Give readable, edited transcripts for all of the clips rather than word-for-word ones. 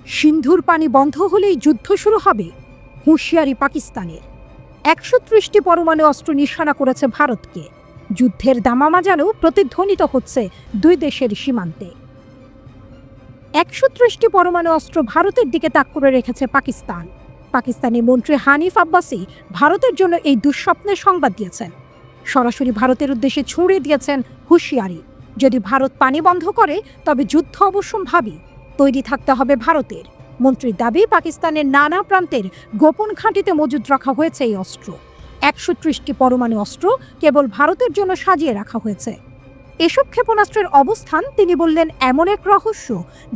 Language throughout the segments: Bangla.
সিন্ধুর পানি বন্ধ হলেই যুদ্ধ শুরু হবে, হুঁশিয়ারি পাকিস্তানের। ১৩০টি পরমাণু অস্ত্র নিশানা করেছে ভারতকে। যুদ্ধের দামামা যেন প্রতিধ্বনিত হচ্ছে দুই দেশের সীমান্তে। ১৩০টি পরমাণু অস্ত্র ভারতের দিকে তাক করে রেখেছে পাকিস্তান। পাকিস্তানি মন্ত্রী হানিফ আব্বাসি ভারতের জন্য এই দুঃস্বপ্নের সংবাদ দিয়েছেন। সরাসরি ভারতের উদ্দেশ্যে ছুড়ে দিয়েছেন হুঁশিয়ারি, যদি ভারত পানি বন্ধ করে তবে যুদ্ধ অবশ্যম্ভাবী, তৈরি থাকতে হবে ভারতের। মন্ত্রীর দাবি, পাকিস্তানের নানা প্রান্তের গোপন ঘাঁটিতে মজুদ রাখা হয়েছে এই অস্ত্র। ১৩০টি পরমাণু অস্ত্র কেবল ভারতের জন্য সাজিয়ে রাখা হয়েছে। এসব ক্ষেপণাস্ত্রের অবস্থান, তিনি বললেন, এমন এক রহস্য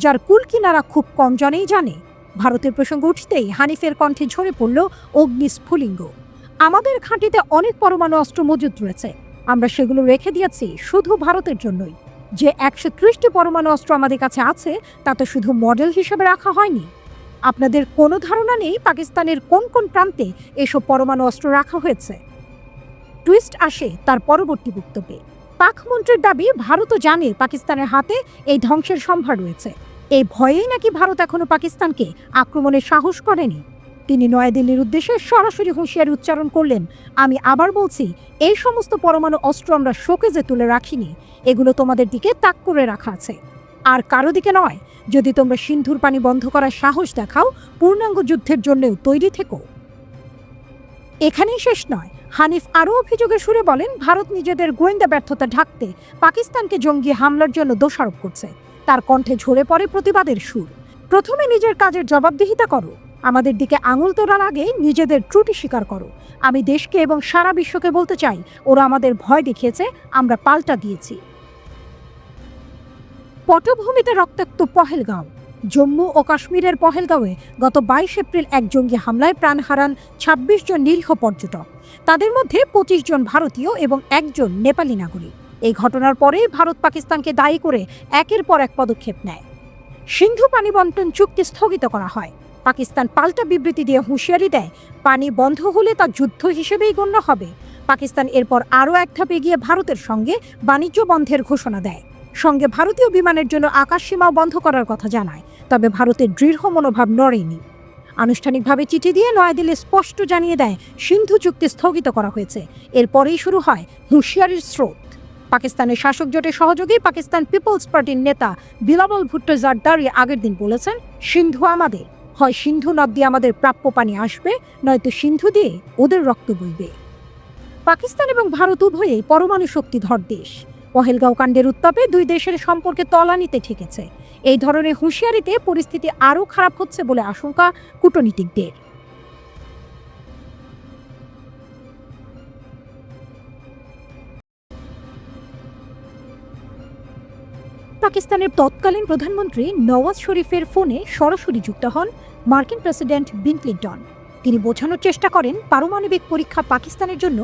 যার কুল কিনারা খুব কম জনেই জানে। ভারতের প্রসঙ্গ উঠতেই হানিফের কণ্ঠে ঝরে পড়ল অগ্নিস্ফুলিঙ্গ। আমাদের ঘাঁটিতে অনেক পরমাণু অস্ত্র মজুদ রয়েছে, আমরা সেগুলো রেখে দিয়েছি শুধু ভারতের জন্যই। যে ১৩০টি পরমাণু অস্ত্র আমাদের কাছে আছে তা তো শুধু মডেল হিসেবে রাখা হয়নি। আপনাদের কোনো ধারণা নেই পাকিস্তানের কোন কোন প্রান্তে এসব পরমাণু অস্ত্র রাখা হয়েছে। টুইস্ট আসে তার পরবর্তী বক্তব্যে। পাক মন্ত্রীর দাবি, ভারতও জানে পাকিস্তানের হাতে এই ধ্বংসের সম্ভার রয়েছে। এই ভয়েই নাকি ভারত এখনো পাকিস্তানকে আক্রমণের সাহস করেনি। তিনি নয়াদিল্লির উদ্দেশ্যে সরাসরি হুঁশিয়ারি উচ্চারণ করলেন, আমি আবার বলছি, এই সমস্ত পরমাণু অস্ত্র আমরা শোকেজে তুলে রাখিনি, এগুলো তোমাদের দিকে তাক করে রাখা আছে, আর কারো দিকে নয়। যদি তোমরা সিন্ধুর পানি বন্ধ করার সাহস দেখাও, পূর্ণাঙ্গ যুদ্ধের জন্যও তৈরি থেকো। এখানেই শেষ নয়, হানিফ আরও অভিযোগের সুরে বলেন, ভারত নিজেদের গোয়েন্দা ব্যর্থতা ঢাকতে পাকিস্তানকে জঙ্গি হামলার জন্য দোষারোপ করছে। তার কণ্ঠে ঝরে পড়ে প্রতিবাদের সুর। প্রথমে নিজের কাজের জবাবদিহিতা করো, আমাদের দিকে আঙুল তোলার আগে নিজেদের ত্রুটি স্বীকার করো। আমি দেশকে এবং সারা বিশ্বকে বলতে চাই, ওরা আমাদের ভয় দেখিয়েছে, আমরা পাল্টা দিয়েছি। পটভূমিতে রক্তাক্ত পহেলগাঁও। জম্মু ও কাশ্মীরের পহেলগাঁওয়ে গত ২২ এপ্রিল এক জঙ্গি হামলায় প্রাণ হারান ২৬ জন নিরীহ পর্যটক। তাদের মধ্যে ২৫ জন ভারতীয় এবং একজন নেপালি নাগরিক। এই ঘটনার পরে ভারত পাকিস্তানকে দায়ী করে একের পর এক পদক্ষেপ নেয়। সিন্ধু পানি বন্টন চুক্তি স্থগিত করা হয়। পাকিস্তান পাল্টা বিবৃতি দিয়ে হুঁশিয়ারি দেয়, পানি বন্ধ হলে তা যুদ্ধ হিসেবেই গণ্য হবে। পাকিস্তান এরপর আরও এক ধাপ এগিয়ে ভারতের সঙ্গে বাণিজ্য বন্ধের ঘোষণা দেয়। সঙ্গে ভারতীয় বিমানের জন্য আকাশসীমাও বন্ধ করার কথা জানায়। তবে ভারতের দৃঢ় মনোভাব নড়েনি। আনুষ্ঠানিকভাবে চিঠি দিয়ে নয়াদিল্লি স্পষ্ট জানিয়ে দেয়, সিন্ধু চুক্তি স্থগিত করা হয়েছে। এরপরেই শুরু হয় হুঁশিয়ারির স্রোত। পাকিস্তানের শাসক জোটের সহযোগী পাকিস্তান পিপলস পার্টির নেতা বিলাওয়াল ভুট্টো জারদারি আগের দিন বলেছেন, সিন্ধু আমাদের, হয় সিন্ধু নদ দিয়ে আমাদের প্রাপ্য পানি আসবে, নয়তো সিন্ধু দিয়ে ওদের রক্ত বইবে। পাকিস্তান এবং ভারত উভয়েই পরমাণু শক্তিধর দেশ। পহেলগাঁও কাণ্ডের উত্তাপে দুই দেশের সম্পর্কে তলানিতে ঠেকেছে। এই ধরনের হুঁশিয়ারিতে পরিস্থিতি আরও খারাপ হচ্ছে বলে আশঙ্কা কূটনীতিকদের। পাকিস্তানের তৎকালীন প্রধানমন্ত্রী নওয়াজ শরীফের ফোনে সরাসরি যুক্ত হন মার্কিন প্রেসিডেন্ট বিল ক্লিন্টন। তিনি বোঝানোর চেষ্টা করেন পারমাণবিক পরীক্ষা পাকিস্তানের জন্য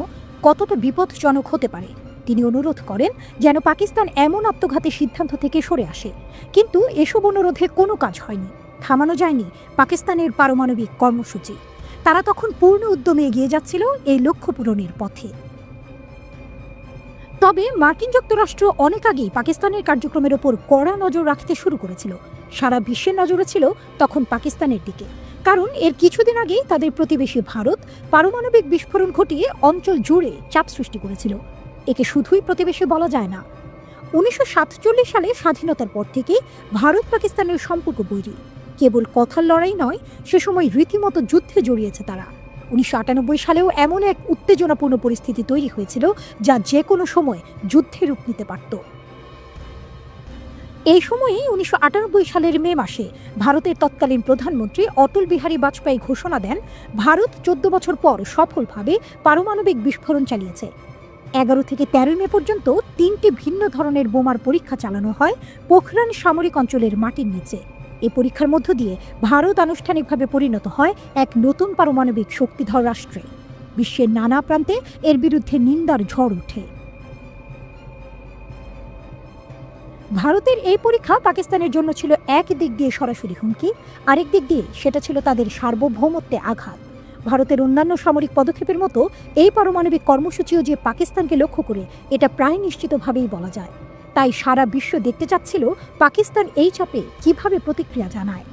কতটা বিপজ্জনক হতে পারে। তিনি অনুরোধ করেন যেন পাকিস্তান এমন আত্মঘাতী সিদ্ধান্ত থেকে সরে আসে। কিন্তু এসব অনুরোধে কোনো কাজ হয়নি। থামানো যায়নি পাকিস্তানের পারমাণবিক কর্মসূচি। তারা তখন পূর্ণ উদ্যমে এগিয়ে যাচ্ছিল এই লক্ষ্য পূরণের পথে। তবে মার্কিন যুক্তরাষ্ট্র অনেক আগেই পাকিস্তানের কার্যক্রমের ওপর কড়া নজর রাখতে শুরু করেছিল। সারা বিশ্বের নজরে ছিল তখন পাকিস্তানের দিকে, কারণ এর কিছুদিন আগেই তাদের প্রতিবেশী ভারত পারমাণবিক বিস্ফোরণ ঘটিয়ে অঞ্চল জুড়ে চাপ সৃষ্টি করেছিল। একে শুধুই প্রতিবেশী বলা যায় না। ১৯৪৭ সালে স্বাধীনতার পর থেকেই ভারত পাকিস্তানের সম্পর্ক বৈরী। কেবল কথার লড়াই নয়, সে সময় রীতিমতো যুদ্ধে জড়িয়েছে তারা। ১৯৯৮ সালেও এমন এক উত্তেজনাপূর্ণ পরিস্থিতি তৈরি হয়েছিল যা যে কোনো সময় যুদ্ধে রূপ নিতে পারত। এই সময়েই ১৯৯৮ সালের মে মাসে ভারতের তৎকালীন প্রধানমন্ত্রী অটল বিহারী বাজপেয়ী ঘোষণা দেন, ভারত ১৪ বছর পর সফলভাবে পারমাণবিক বিস্ফোরণ চালিয়েছে। ১১ থেকে ১৩ মে পর্যন্ত ৩টি ভিন্ন ধরনের বোমার পরীক্ষা চালানো হয় পোখরান সামরিক অঞ্চলের মাটির নিচে। এই পরীক্ষার মধ্য দিয়ে ভারত আনুষ্ঠানিকভাবে পরিণত হয় এক নতুন পারমাণবিক শক্তিধর রাষ্ট্রে। বিশ্বের নানা প্রান্তে এর বিরুদ্ধে নিন্দার ঝড় ওঠে। ভারতের এই পরীক্ষা পাকিস্তানের জন্য ছিল এক দিক দিয়ে সরাসরি হুমকি, আরেক দিক দিয়ে সেটা ছিল তাদের সার্বভৌমত্বে আঘাত। ভারতের অন্যান্য সামরিক পদক্ষেপের মতো এই পারমাণবিক কর্মসূচিও যে পাকিস্তানকে লক্ষ্য করে, এটা প্রায় নিশ্চিতভাবেই বলা যায়। তাই সারা বিশ্ব দেখতে চাচ্ছিল পাকিস্তান এই চাপে কিভাবে প্রতিক্রিয়া জানায়।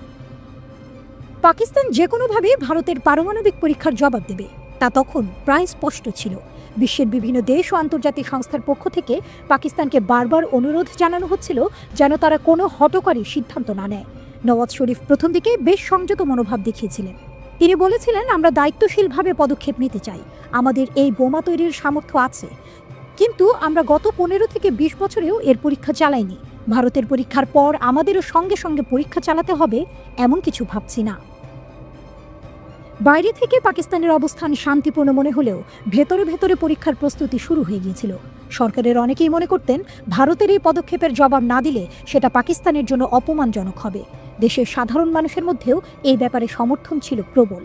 পাকিস্তান যে কোনোভাবে ভারতের পারমাণবিক পরীক্ষার জবাব দেবে তা তখন প্রায় স্পষ্ট ছিল। বিশ্বের বিভিন্ন দেশ ও আন্তর্জাতিক সংস্থার পক্ষ থেকে পাকিস্তানকে বারবার অনুরোধ জানানো হচ্ছিল যেন তারা কোনো হঠকারী সিদ্ধান্ত না নেয়। নওয়াজ শরীফ প্রথম দিকে বেশ সংযত মনোভাব দেখিয়েছিলেন। তিনি বলেছিলেন, আমরা দায়িত্বশীলভাবে পদক্ষেপ নিতে চাই, আমাদের এই বোমা তৈরির সামর্থ্য আছে, কিন্তু আমরা গত 15 থেকে 20 বছরেও এর পরীক্ষা চালাইনি। ভারতের পরীক্ষার পর আমাদেরও সঙ্গে সঙ্গে পরীক্ষা চালাতে হবে এমন কিছু ভাবছি না। বাইরে থেকে পাকিস্তানের অবস্থান শান্তিপূর্ণ মনে হলেও ভেতরে ভেতরে পরীক্ষার প্রস্তুতি শুরু হয়ে গিয়েছিল। সরকারের অনেকেই মনে করতেন ভারতের এই পদক্ষেপের জবাব না দিলে সেটা পাকিস্তানের জন্য অপমানজনক হবে। দেশের সাধারণ মানুষের মধ্যেও এই ব্যাপারে সমর্থন ছিল প্রবল।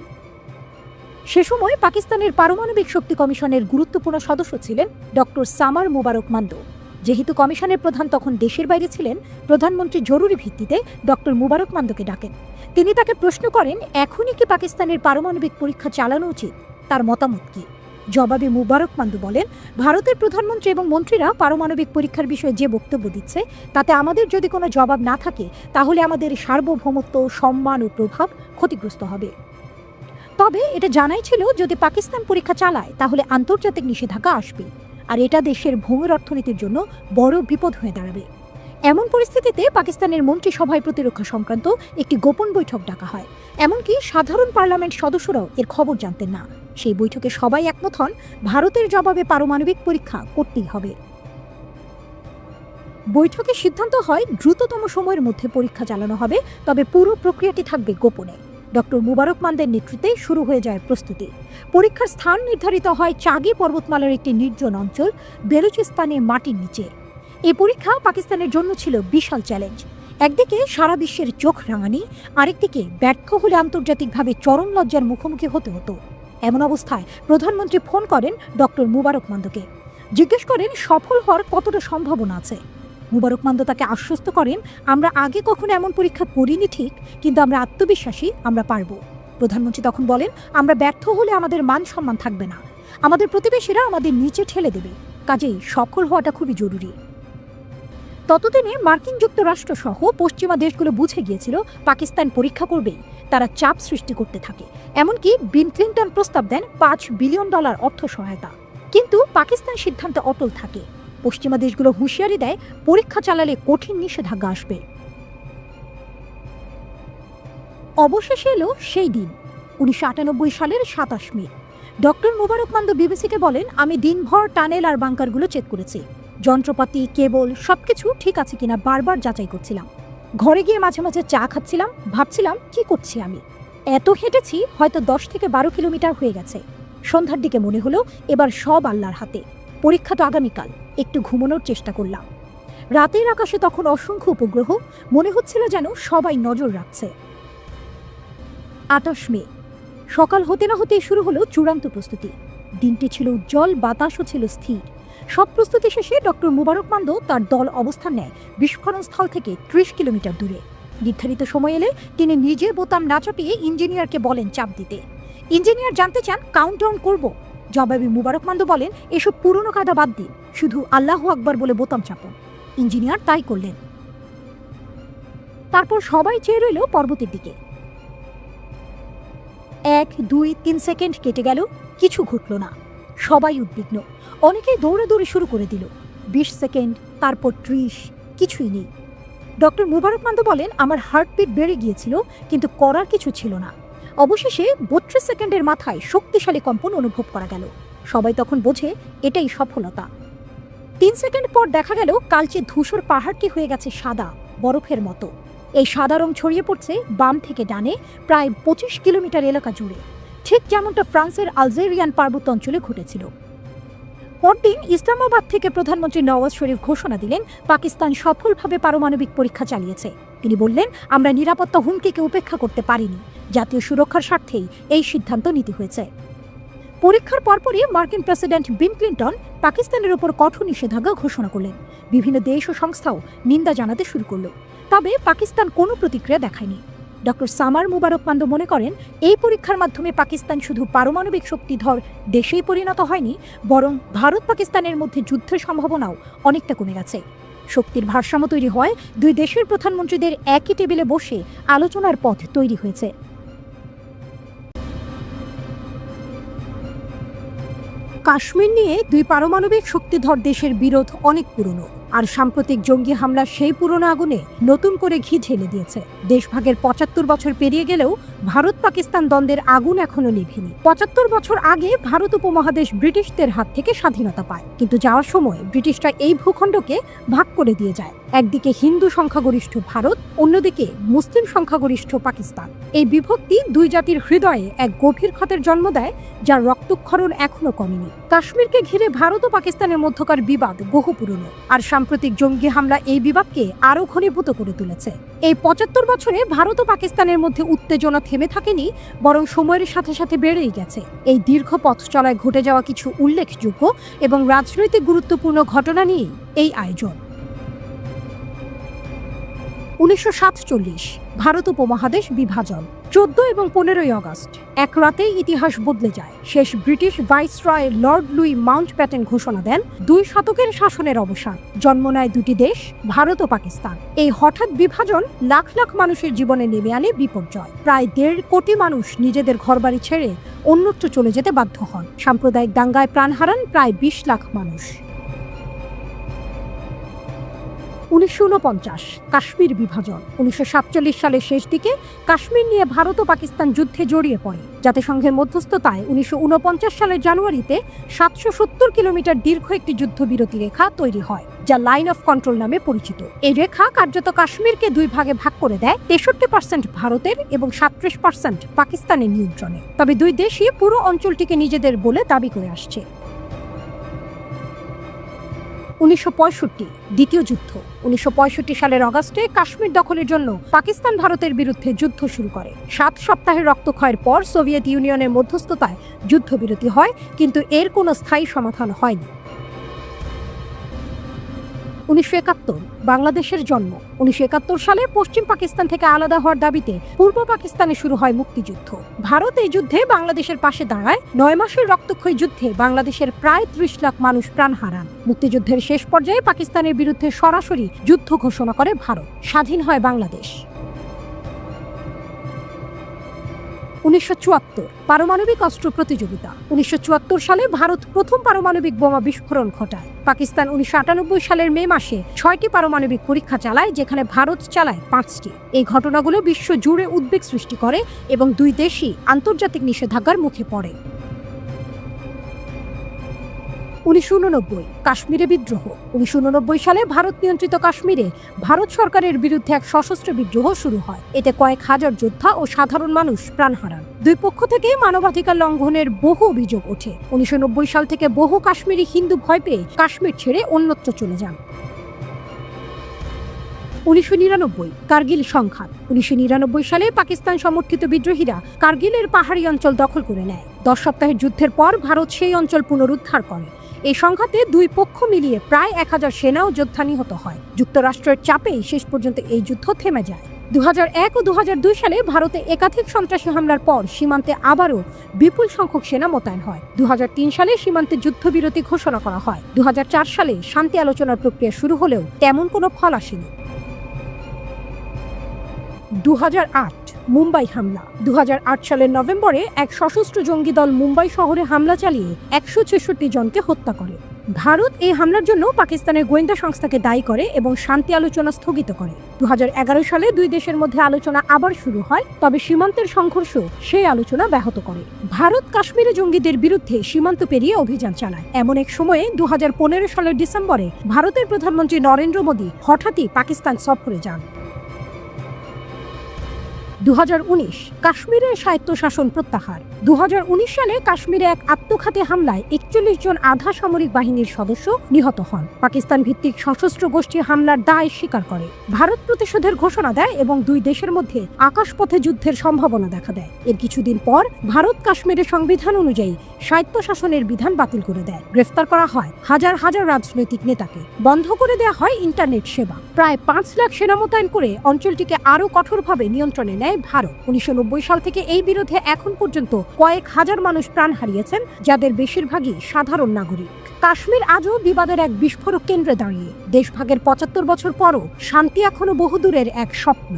সে সময় পাকিস্তানের পারমাণবিক শক্তি কমিশনের গুরুত্বপূর্ণ সদস্য ছিলেন ডক্টর সামার মুবারক মান্দো। যেহেতু কমিশনের প্রধান তখন দেশের বাইরে ছিলেন, প্রধানমন্ত্রী জরুরি ভিত্তিতে ডক্টর মুবারক মান্দোকে ডাকেন। তিনি তাকে প্রশ্ন করেন, এখনই কি পাকিস্তানের পারমাণবিক পরীক্ষা চালানো উচিত, তার মতামত কি? জবাবে মুবারক মান্দো বলেন, ভারতের প্রধানমন্ত্রী এবং মন্ত্রীরা পারমাণবিক পরীক্ষার বিষয়ে যে বক্তব্য দিচ্ছে তাতে আমাদের যদি কোনো জবাব না থাকে তাহলে আমাদের সার্বভৌমত্ব, সম্মান ও প্রভাব ক্ষতিগ্রস্ত হবে। তবে এটা জানাই ছিল যদি পাকিস্তান পরীক্ষা চালায় তাহলে আন্তর্জাতিক নিষেধাজ্ঞা আসবে, আর এটা দেশের ভূমির অর্থনীতির জন্য বড় বিপদ হয়ে দাঁড়াবে। এমন পরিস্থিতিতে পাকিস্তানের মন্ত্রিসভায় প্রতিরক্ষা সংক্রান্ত একটি গোপন বৈঠক ডাকা হয়। এমনকি সাধারণ পার্লামেন্ট সদস্যরাও এর খবর জানতেন না। সেই বৈঠকে সবাই একমত হন ভারতের জবাবে পারমাণবিক পরীক্ষা করতেই হবে। বৈঠকে সিদ্ধান্ত হয় দ্রুততম সময়ের মধ্যে পরীক্ষা চালানো হবে, তবে পুরো প্রক্রিয়াটি থাকবে গোপনে। ডক্টর মুবারক মান্দের নেতৃত্বে শুরু হয়ে যায় প্রস্তুতি। পরীক্ষার স্থান নির্ধারিত হয় চাগি পর্বতমালার একটি নির্জন অঞ্চল, বেলুচিস্তানে মাটির নিচে। এই পরীক্ষা পাকিস্তানের জন্য ছিল বিশাল চ্যালেঞ্জ। একদিকে সারা বিশ্বের চোখ রাঙানি, আরেকদিকে ব্যর্থ হলে আন্তর্জাতিকভাবে চরম লজ্জার মুখোমুখি হতে হতো। এমন অবস্থায় প্রধানমন্ত্রী ফোন করেন ডক্টর মুবারক মান্দোকে, জিজ্ঞেস করেন সফল হওয়ার কতটা সম্ভাবনা আছে। মুবারক মান্দো তাকে আশ্বস্ত করেন, আমরা আগে কখনো এমন পরীক্ষা করিনি ঠিক, কিন্তু আমরা আত্মবিশ্বাসী আমরা পারব। প্রধানমন্ত্রী তখন বলেন, আমরা ব্যর্থ হলে আমাদের মান সম্মান থাকবে না, আমাদের প্রতিবেশীরা আমাদের নিচে ঠেলে দেবে, কাজেই সফল হওয়াটা খুবই জরুরি। ততদিনে মার্কিন যুক্তরাষ্ট্র সহ পশ্চিমা দেশগুলো বুঝে গিয়েছিল পাকিস্তান পরীক্ষা করবেই। তারা চাপ সৃষ্টি করতে থাকে। এমনকি বিল ক্লিন্টন প্রস্তাব দেন $5 বিলিয়ন অর্থ সহায়তা। কিন্তু পাকিস্তান সিদ্ধান্তে অটল থাকে। পশ্চিমা দেশগুলো হুঁশিয়ারি দেয় পরীক্ষা চালালে কঠিন নিষেধাজ্ঞা আসবে। অবশেষে এলো সেই দিন, 1998 সালের 27 মে। ডক্টর মুবারক মান্দো বিবিসিকে বলেন, আমি দিনভর টানেল আর বাংকারগুলো চেক করেছি, যন্ত্রপাতি, কেবল সবকিছু ঠিক আছে কিনা বারবার যাচাই করছিলাম। ঘরে গিয়ে মাঝে মাঝে চা খাচ্ছিলাম, ভাবছিলাম কি করছি আমি। এত হেঁটেছি, হয়তো 10 থেকে 12 কিলোমিটার হয়ে গেছে। সন্ধ্যার দিকে মনে হলো এবার সব আল্লাহর হাতে, পরীক্ষা তো আগামীকাল। একটু ঘুমানোর চেষ্টা করলাম। রাতের আকাশে তখন অসংখ্য উপগ্রহ, মনে হচ্ছিল যেন সবাই নজর রাখছে। 28 মে সকাল হতে না হতেই শুরু হলো চূড়ান্ত প্রস্তুতি। দিনটি ছিল উজ্জ্বল, বাতাসও ছিল স্থির। সব প্রস্তুতি শেষে ডক্টর মুবারক মান্দো তার দল অবস্থান নেয় বিস্ফোরণ স্থল থেকে 30 কিলোমিটার দূরে। নির্ধারিত সময় এলে তিনি নিজে বোতাম না চাপিয়ে ইঞ্জিনিয়ারকে বলেন চাপ দিতে। ইঞ্জিনিয়ার জানতে চান কাউন্টডাউন করব। জবাবে মুবারক মান্দো বলেন, এসব পুরনো কায়দা বাদ দিন, শুধু আল্লাহু আকবার বলে বোতাম চাপুন। ইঞ্জিনিয়ার তাই করলেন। তারপর সবাই চেয়ে রইল পর্বতের দিকে। 1, 2, 3 সেকেন্ড কেটে গেল, কিছু ঘটল না। সবাই উদ্বিগ্ন, অনেকেই দৌড়াদৌড়ি শুরু করে দিল। 20 সেকেন্ড, তারপর 30, কিছুই নেই। ডক্টর মুবারক মান্দো বলেন, আমার হার্টবিট বেড়ে গিয়েছিল, কিন্তু করার কিছু ছিল না। অবশেষে 32 সেকেন্ডের মাথায় শক্তিশালী কম্পন অনুভব করা গেল। সবাই তখন বোঝে এটাই সফলতা। 3 সেকেন্ড পর দেখা গেল কালচে ধূসর পাহাড়টি হয়ে গেছে সাদা, বরফের মতো। এই সাদা রং ছড়িয়ে পড়ছে বাম থেকে ডানে প্রায় 25 কিলোমিটার এলাকা জুড়ে, ঠিক যেমনটা ফ্রান্সের আলজেরিয়ান পার্বত্য অঞ্চলে ঘটেছিল। পরদিন ইসলামাবাদ থেকে প্রধানমন্ত্রী নওয়াজ শরীফ ঘোষণা দিলেন, পাকিস্তান সফলভাবে পারমাণবিক পরীক্ষা চালিয়েছে। তিনি বললেন, আমরা নিরাপত্তা হুমকিকে উপেক্ষা করতে পারিনি, জাতীয় সুরক্ষার স্বার্থেই এই সিদ্ধান্ত নিতে হয়েছে। পরীক্ষার পরপরই মার্কিন প্রেসিডেন্ট বিল ক্লিন্টন পাকিস্তানের উপর কঠোর নিষেধাজ্ঞা ঘোষণা করলেন। বিভিন্ন দেশ ও সংস্থাও নিন্দা জানাতে শুরু করল। তবে পাকিস্তান কোনো প্রতিক্রিয়া দেখায়নি। ডক্টর সামার মুবারক মান্দো মনে করেন, এই পরীক্ষার মাধ্যমে পাকিস্তান শুধু পারমাণবিক শক্তিধর দেশেই পরিণত হয়নি, বরং ভারত পাকিস্তানের মধ্যে যুদ্ধের সম্ভাবনাও অনেকটা কমে গেছে। শক্তির ভারসাম্য তৈরি হয়, দুই দেশের প্রধানমন্ত্রীদের একই টেবিলে বসে আলোচনার পথ তৈরি হয়েছে। কাশ্মীর নিয়ে দুই পারমাণবিক শক্তিধর দেশের বিরোধ অনেক পুরনো, আর সাম্প্রতিক জঙ্গি হামলা সেই পুরনো আগুনে নতুন করে ঘি ঢেলে দিয়েছে। দেশভাগের ৭৫ বছর পেরিয়ে গেলেও ভারত পাকিস্তান দ্বন্দ্বের আগুন এখনো নিভেনি। ৭৫ বছর আগে ভারত উপমহাদেশ ব্রিটিশদের হাত থেকে স্বাধীনতা পায়, কিন্তু যাওয়ার সময় ব্রিটিশরা এই ভূখণ্ডকে ভাগ করে দিয়ে যায়। একদিকে হিন্দু সংখ্যাগরিষ্ঠ ভারত, অন্যদিকে মুসলিম সংখ্যাগরিষ্ঠ পাকিস্তান। এই বিভক্তি দুই জাতির হৃদয়ে এক গভীর ক্ষতের জন্ম দেয়, যার রক্তক্ষরণ এখনো কমেনি। কাশ্মীরকে ঘিরে ভারত ও পাকিস্তানের মধ্যকার বিবাদ বহু পুরনো, আর সাম্প্রতিক জঙ্গি হামলা এই বিবাদকে আরও ঘনীভূত করে তুলেছে। এই ৭৫ বছরে ভারত ও পাকিস্তানের মধ্যে উত্তেজনা থেমে থাকেনি, বরং সময়ের সাথে সাথে বেড়েই গেছে। এই দীর্ঘ পথ চলায় ঘটে যাওয়া কিছু উল্লেখযোগ্য এবং রাজনৈতিক গুরুত্বপূর্ণ ঘটনা নিয়েই এই আয়োজন। ১৯৪৭ ভারত উপমহাদেশ বিভাজন। ১৪ এবং ১৫ই আগস্ট এক রাতেই ইতিহাস বদলে যায়। শেষ British viceroy Lord Louis Mountbatten ঘোষণা দেন ২ শতকের শাসনের অবসান। জন্ম নেয় দুটি দেশ, ভারত ও পাকিস্তান। এই হঠাৎ বিভাজন লাখ লাখ মানুষের জীবনে নেমে আনে বিপর্যয়। প্রায় ১.৫ কোটি মানুষ নিজেদের ঘরবাড়ি ছেড়ে অন্যত্র চলে যেতে বাধ্য হন। সাম্প্রদায়িক দাঙ্গায় প্রাণ হারান প্রায় ২০ লাখ মানুষ। ১৯৪৯ কাশ্মীর বিভাজন। ১৯৪৭ সালের শেষ দিকে কাশ্মীর নিয়ে ভারত ও পাকিস্তান যুদ্ধে জড়িয়ে পড়ে। জাতিসংঘের মধ্যস্থতায় ১৯৪৯ সালের জানুয়ারিতে ৭৭০ কিলোমিটার দীর্ঘ একটি যুদ্ধবিরতি রেখা তৈরি হয়, যা লাইন অফ কন্ট্রোল নামে পরিচিত। এই রেখা কার্যত কাশ্মীরকে দুই ভাগে ভাগ করে দেয়, ৬৩% ভারতের এবং ৩৭% পাকিস্তানের নিয়ন্ত্রণে। তবে দুই দেশই পুরো অঞ্চলটিকে নিজেদের বলে দাবি করে আসছে। ১৯৬৫ দ্বিতীয় যুদ্ধ। ১৯৬৫ সালের অগাস্টে কাশ্মীর দখলের জন্য পাকিস্তান ভারতের বিরুদ্ধে যুদ্ধ শুরু করে। ৭ সপ্তাহের রক্তক্ষয়ের পর সোভিয়েত ইউনিয়নের মধ্যস্থতায় যুদ্ধবিরতি হয়, কিন্তু এর কোনো স্থায়ী সমাধান হয়নি। ১৯৭১ বাংলাদেশের জন্ম। ১৯৭১ সালে পশ্চিম পাকিস্তান থেকে আলাদা হওয়ার দাবিতে পূর্ব পাকিস্তানে শুরু হয় মুক্তিযুদ্ধ। ভারত এই যুদ্ধে বাংলাদেশের পাশে দাঁড়ায়। ৯ মাসের রক্তক্ষয়ী যুদ্ধে বাংলাদেশের প্রায় ৩০ লাখ মানুষ প্রাণ হারান। মুক্তিযুদ্ধের শেষ পর্যায়ে পাকিস্তানের বিরুদ্ধে সরাসরি যুদ্ধ ঘোষণা করে ভারত। স্বাধীন হয় বাংলাদেশ। ১৯৭৪ পারমাণবিক অস্ত্র প্রতিযোগিতা। ১৯৭৪ সালে ভারত প্রথম পারমাণবিক বোমা বিস্ফোরণ ঘটায়। পাকিস্তান ১৯৯৮ সালের মে মাসে ৬টি পারমাণবিক পরীক্ষা চালায়, যেখানে ভারত চালায় ৫টি। এই ঘটনাগুলো বিশ্ব জুড়ে উদ্বেগ সৃষ্টি করে এবং দুই দেশই আন্তর্জাতিক নিষেধাজ্ঞার মুখে পড়ে। ১৯৮৯ কাশ্মীরে বিদ্রোহ। ১৯৮৯ সালে ভারত নিয়ন্ত্রিত কাশ্মীরে ভারত সরকারের বিরুদ্ধে এক সশস্ত্র বিদ্রোহ শুরু হয়। এতে কয়েক হাজার যোদ্ধা ও সাধারণ মানুষ প্রাণ হারান। দুই পক্ষ থেকে মানবাধিকার লঙ্ঘনের বহু অভিযোগ ওঠে। ১৯৯০ সাল থেকে বহু কাশ্মীরি হিন্দু ভয় পেয়ে কাশ্মীর ছেড়ে অন্যত্র চলে যান। ১৯৯৯ কার্গিল সংঘাত। ১৯৯৯ সালে পাকিস্তান সমর্থিত বিদ্রোহীরা কার্গিলের পাহাড়ি অঞ্চল দখল করে নেয়। ১০ সপ্তাহের যুদ্ধের পর ভারত সেই অঞ্চল পুনরুদ্ধার করে। এই সংঘাতে দুই পক্ষ মিলিয়ে প্রায় ১,০০০ সেনা ও যোদ্ধা নিহত হয়। যুক্তরাষ্ট্রের চাপেই শেষ পর্যন্ত এই যুদ্ধ থেমে যায়। ২০০১ ও ২০০২ সালে ভারতে একাধিক সন্ত্রাসী হামলার পর সীমান্তে আবারও বিপুল সংখ্যক সেনা মোতায়েন হয়। ২০০৩ সালে সীমান্তে যুদ্ধবিরতি ঘোষণা করা হয়। ২০০৪ সালে শান্তি আলোচনার প্রক্রিয়া শুরু হলেও তেমন কোনো ফল আসেনি। ২০০৮ মুম্বাই হামলা। ২০০৮ সালের নভেম্বরে এক সশস্ত্র জঙ্গি দল মুম্বাই শহরে হামলা চালিয়ে ১৬৬ জনকে হত্যা করে। ভারত এই হামলার জন্য পাকিস্তানের গোয়েন্দা সংস্থাকে দায়ী করে এবং শান্তি আলোচনা স্থগিত করে। ২০১১ সালে দুই দেশের মধ্যে আলোচনা আবার শুরু হয়, তবে সীমান্তের সংঘর্ষ সেই আলোচনা ব্যাহত করে। ভারত কাশ্মীরে জঙ্গিদের বিরুদ্ধে সীমান্ত পেরিয়ে অভিযান চালায়। এমন এক সময়ে ২০১৫ সালের ডিসেম্বরে ভারতের প্রধানমন্ত্রী নরেন্দ্র মোদী হঠাৎই পাকিস্তান সফরে যান। ২০১৯ কাশ্মীরের স্বায়ত্তশাসন প্রত্যাহার। ২০১৯ সালে কাশ্মীরে এক আত্মঘাতী হামলায় ৪১ জন আধা সামরিক বাহিনীর সদস্য নিহত হন। পাকিস্তান ভিত্তিক সশস্ত্র গোষ্ঠী হামলার দায় স্বীকার করে। ভারত প্রতিশোধের ঘোষণা দেয় এবং দুই দেশের মধ্যে আকাশপথে যুদ্ধের সম্ভাবনা দেখা দেয়। এর কিছুদিন পর ভারত কাশ্মীরের সংবিধান অনুযায়ী স্বায়ত্তশাসনের বিধান বাতিল করে দেয়। গ্রেফতার করা হয় হাজার হাজার রাজনৈতিক নেতাকে। বন্ধ করে দেওয়া হয় ইন্টারনেট সেবা। প্রায় ৫ লাখ সেনা মোতায়েন করে অঞ্চলটিকে আরও কঠোরভাবে নিয়ন্ত্রণে নেয় ভারত। ১৯৯০ সাল থেকে এই বিরোধে এখন পর্যন্ত কয়েক হাজার মানুষ প্রাণ হারিয়েছেন, যাদের বেশিরভাগই সাধারণ নাগরিক। কাশ্মীর আজও বিবাদের এক বিস্ফোরক কেন্দ্রে দাঁড়িয়ে। দেশভাগের ৭৫ বছর পরও শান্তি এখনো বহুদূরের এক স্বপ্ন।